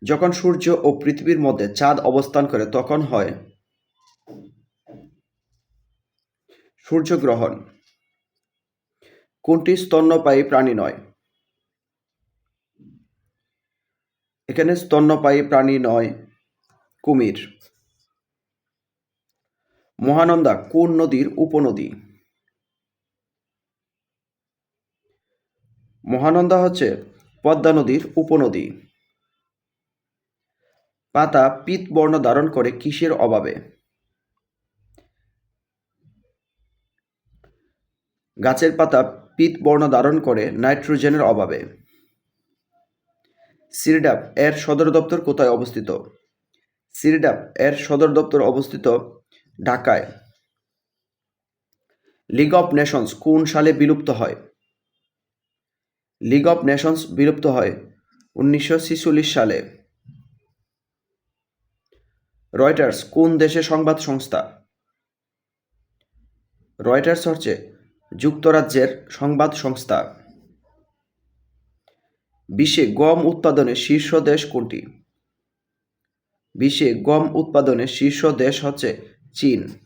যখন সূর্য ও পৃথিবীর মধ্যে চাঁদ অবস্থান করে তখন হয় সূর্যগ্রহণ। কোনটি স্তন্যপায়ী প্রাণী নয়? এখানে স্তন্যপায়ী প্রাণী নয়, কুমির। মহানন্দা কোন নদীর উপনদী? মহানন্দা হচ্ছে পদ্মা নদীর উপনদী। পাতা পীত বর্ণ ধারণ করে কিসের অভাবে? গাছের পাতা পীত বর্ণ ধারণ করে নাইট্রোজেনের অভাবে। সিরডাপ এর সদর দপ্তর কোথায় অবস্থিত? সিরডাপ এর সদর দপ্তর অবস্থিত ঢাকায়। লিগ অফ নেশনস কোন সালে বিলুপ্ত হয়? লিগ অফ নেশনস বিলুপ্ত হয় 1946 সালে। রয়টার্স কোন দেশের সংবাদ সংস্থা? রয়টার্স হচ্ছে যুক্তরাজ্যের সংবাদ সংস্থা। বিশ্বে গম উৎপাদনে শীর্ষ দেশ কোনটি? বিশ্বে গম উৎপাদনে শীর্ষ দেশ হচ্ছে চীন।